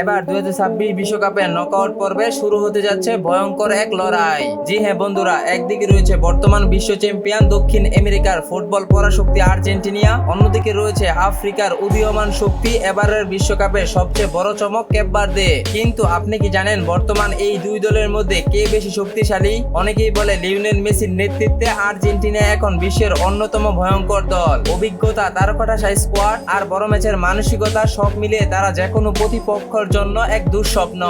এবার 2026 বিশ্বকাপের নকআউট পর্বে শুরু হতে যাচ্ছে ভয়ঙ্কর এক লড়াই। জি হ্যাঁ বন্ধুরা, একদিকে রয়েছে বর্তমান বিশ্ব চ্যাম্পিয়ন দক্ষিণ আমেরিকার ফুটবল পরাশক্তি আর্জেন্টিনা, অন্যদিকে রয়েছে আফ্রিকার উদীয়মান শক্তি এবারের বিশ্বকাপের সবচেয়ে বড় চমক কেপ ভার্দে। কিন্তু আপনি কি জানেন বর্তমান এই দুই দলের মধ্যে কে বেশি শক্তিশালী? অনেকেই বলে লিওনেল মেসির নেতৃত্বে আর্জেন্টিনা এখন বিশ্বের অন্যতম ভয়ঙ্কর দল। অভিজ্ঞতা, তারকাঠাসা স্কোয়াড আর বড় ম্যাচের মানসিকতা সব মিলিয়ে তারা যেকোনো প্রতিপক্ষের জন্য এক দুঃস্বপ্ন।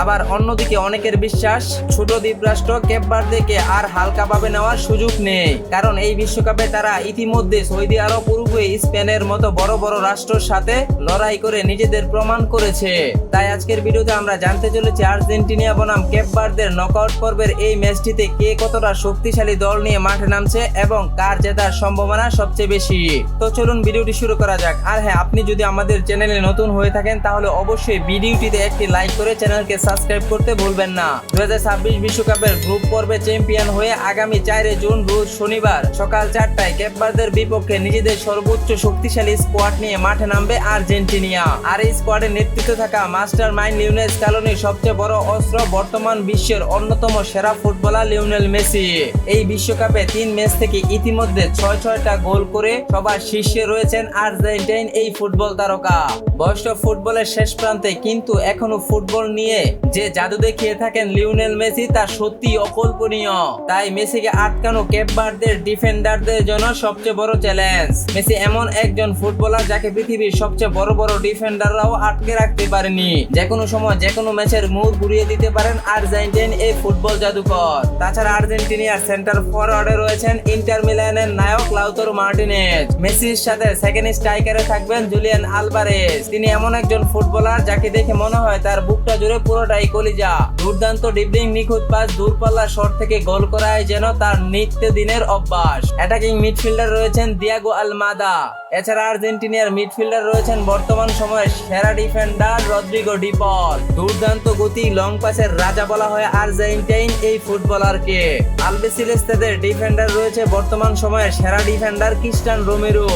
আবার অন্যদিকে অনেকের বিশ্বাস ছোট দ্বীপরাষ্ট্র কেপ ভার্দেকে আর হালকাভাবে নেওয়ার সুযোগ নেই, কারণ এই বিশ্বকাপে তারা ইতিমধ্যে সৌদি আরব, উরুগুয়ে, স্পেনের মতো বড় বড় রাষ্ট্রের সাথে লড়াই করে নিজেদের প্রমাণ করেছে। তাই আজকের ভিডিওতে আমরা জানতে চলেছি আর্জেন্টিনা বনাম কেপ ভার্দের নকআউট পর্বের এই ম্যাচটিতে কে কতটা শক্তিশালী দল নিয়ে মাঠে নামছে এবং কার জেতার সম্ভাবনা সবচেয়ে বেশি। তো চলুন ভিডিওটি শুরু করা যাক। আর হ্যাঁ, আপনি যদি আমাদের চ্যানেলে নতুন হয়ে থাকেন তাহলে অবশ্যই ভিডিওটিতে একটি লাইক করে চ্যানেলকে সাবস্ক্রাইব করতে ভুলবেন না। 2026 বিশ্বকাপের গ্রুপ পর্বে চ্যাম্পিয়ন হয়ে আগামী 4 জুন রোজ শনিবার সকাল 4টায় কেপ ভার্দের বিপক্ষে নিজেদের সর্বোচ্চ শক্তিশালী স্কোয়াড নিয়ে মাঠে নামবে আর্জেন্টিনা। আর এই স্কোয়াডের নেতৃত্বে থাকা মাস্টার মাইন্ড লিওনেল স্ক্যালোনির সবচেয়ে বড় অস্ত্র বর্তমান বিশ্বের অন্যতম সেরা ফুটবলার লিওনেল মেসি। এই বিশ্বকাপে 3 ম্যাচ থেকে ইতিমধ্যে 6টা গোল করে সবার শীর্ষে রয়েছেন আর্জেন্টাইন এই ফুটবল তারকা। বয়স্ক ফুটবলের শেষ প্রান্তে কিন্তু এখনো ফুটবল নিয়ে যে জাদু দেখিয়ে থাকেন লিওনেল মেসি তা সত্যি অকল্পনীয়। তাই মেসিকে আটকানো কেপ ভার্দের ডিফেন্ডারদের জন্য সবচেয়ে বড় চ্যালেঞ্জ। মেসি এমন একজন ফুটবলার যাকে পৃথিবীর সবচেয়ে বড় বড় ডিফেন্ডাররাও আটকে রাখতে পারেনি। যে কোনো সময় যে কোনো ম্যাচের মোড় ঘুরিয়ে দিতে পারেন আর্জেন্টাইন এই ফুটবল জাদুকর। তাছাড়া আর্জেন্টিনার সেন্টার ফরওয়ার্ডে রয়েছেন ইন্টার মিলানের নায়ক লাউতারো মার্টিনেজ। মেসির সাথে সেকেন্ড স্ট্রাইকারে থাকবেন জুলিয়ান আলভারেজ। তিনি এমন একজন ফুটবলার যাকে দেখে মনে হয় তার বুকটা জুড়ে পুরোটাই কলিজা। দুর্দান্ত ড্রিবলিং, নিখুঁত পাস, দূরপাল্লা শট থেকে গোল করাই যেন তার নিত্যদিনের অভ্যাস। অ্যাটাকিং মিডফিল্ডার রয়েছেন দিয়াগো আলমাদা। এছাড়া আর্জেন্টিনার মিডফিল্ডার রয়েছেন বর্তমান সময়ের সেরা ডিফেন্ডার রদ্রিগো ডি পল। দুর্দান্ত গতি, লং পাসের রাজা বলা হয় আর্জেন্টাইন এই ফুটবলারকে। আলবিসেলেস্তেদের ডিফেন্ডার রয়েছে বর্তমান সময়ের সেরা ডিফেন্ডার ক্রিস্টিয়ান রোমেরো।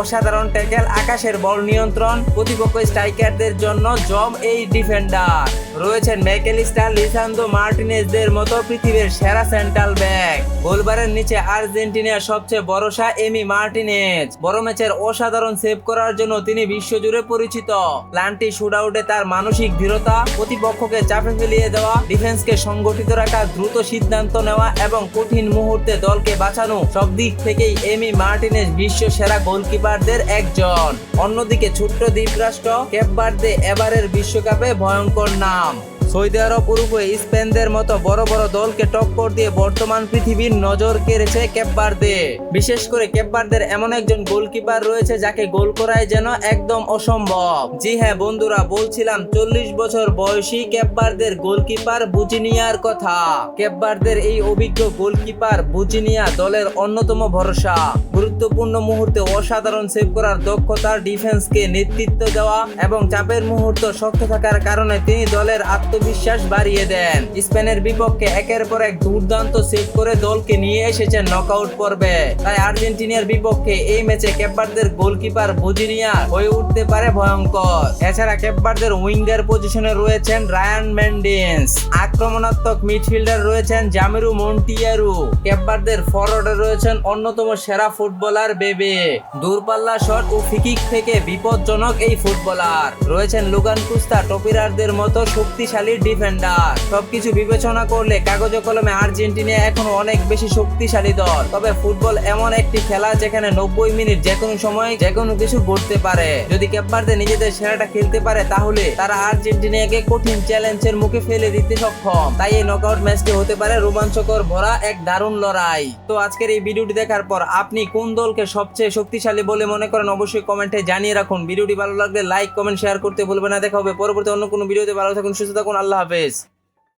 অসাধারণ ট্যাকেল, আকাশের বল নিয়ন্ত্রণ, প্রতিপক্ষ স্ট্রাইকারদের জন্য জম এই ডিফেন্ডার। রয়েছেন ম্যাকেলিস্টার, লিসান্দ্রো মার্টিনেজদের মতো পৃথিবীর সেরা সেন্ট্রাল ব্যাক। গোলবারের নিচে আর্জেন্টিনার সবচেয়ে ভরসা এমি মার্টিনেজ। বড় ম্যাচের অসাধারণ সেভ করার জন্য তিনি বিশ্বজুড়ে পরিচিত। প্লান্টি শুটআউটে তার মানসিক দৃঢ়তা, প্রতিপক্ষকে চাপে ফেলিয়ে দেওয়া, ডিফেন্সকে সংগঠিত রাখা, দ্রুত সিদ্ধান্ত নেওয়া এবং কঠিন মুহূর্তে দলকে বাঁচানো, সব দিক থেকেই এমি মার্টিনেজ বিশ্ব সেরা গোলকিপারদের একজন। অন্যদিকে ছোট্ট দ্বীপরাষ্ট্র কেপ ভার্দে এবারের বিশ্বকাপে ভয়ঙ্কর নাম। সৌদি আরব, উরুগুয়ে, স্পেনদের মতো বড় বড় দলকে টক্কর দিয়ে বর্তমান পৃথিবীর নজর কেড়েছে কেপ ভার্দে। বিশেষ করে কেপ ভার্দের এমন একজন গোলকিপার রয়েছে যাকে গোল করাই যেন একদম অসম্ভব। জি হ্যাঁ বন্ধুরা, বলছিলাম 40 বছর বয়সী কেপ ভার্দের গোলকিপার বুজিনিয়ার কথা। কেপ ভার্দের এই অভিজ্ঞ গোলকিপার বুজিনিয়া দলের অন্যতম ভরসা। গুরুত্বপূর্ণ মুহূর্তে অসাধারণ সেভ করার দক্ষতা, ডিফেন্সকে নেতৃত্ব দেওয়া এবং চাপের মুহূর্ত শক্ত থাকার কারণে তিনি দলের আত্মবিশ্বাস বাড়িয়ে দেন। স্পেনের বিপক্ষে একের পর এক দুর্দান্ত সেভ করে দলকে নিয়ে এসেছেন নকআউট পর্বে। তাই আর্জেন্টিনার বিপক্ষে এই ম্যাচে কেপ ভার্দের গোলকিপার বুজিনিয়া হয়ে উঠতে পারে ভয়ঙ্কর। এছাড়া কেপ ভার্দের উইঙ্গার পজিশনে রয়েছেন রায়ান মেন্ডেন্স। আক্রমণাত্মক মিডফিল্ডার রয়েছেন জামিরু মন্টিয়ারু। কেপ ভার্দের ফরওয়ার্ডে রয়েছেন অন্যতম সেরা ফুটবলার বেবে। দূরপাল্লা শট ও ফ্রি-কিক থেকে বিপজ্জনক এই ফুটবলার। রয়েছেন লুগান কুস্তা, টপিরারদের মতো শক্তিশালী ডিফেন্ডার। সবকিছু বিবেচনা করলে কাগজে কলমে আর্জেন্টিনা এখনো অনেক বেশি শক্তিশালী দল। তবে ফুটবল এমন একটি খেলা যেখানে 90 মিনিট যে কোনো সময় যে কোনো কিছু ঘটতে পারে। যদি কেপ ভার্দে নিজেদের সেরাটা খেলতে পারে তাহলে তারা আর্জেন্টিনাকে কঠিন চ্যালেঞ্জের মুখে ফেলে দিতে সক্ষম। তাই এই নকআউট ম্যাচটি হতে পারে রোমাঞ্চকর ভরা এক দারুণ লড়াই। তো আজকের এই ভিডিওটি দেখার পর আপনি কোন দলকে সবচেয়ে শক্তিশালী বলে মনে করেন অবশ্যই কমেন্টে জানিয়ে রাখুন। ভিডিওটি ভালো লাগলে লাইক, কমেন্ট, শেয়ার করতে ভুলবেন না। দেখা হবে পরবর্তী অন্য কোনো ভিডিওতে। ভালো থাকুন, সুস্থ থাকুন, আল্লাহ হাফেজ।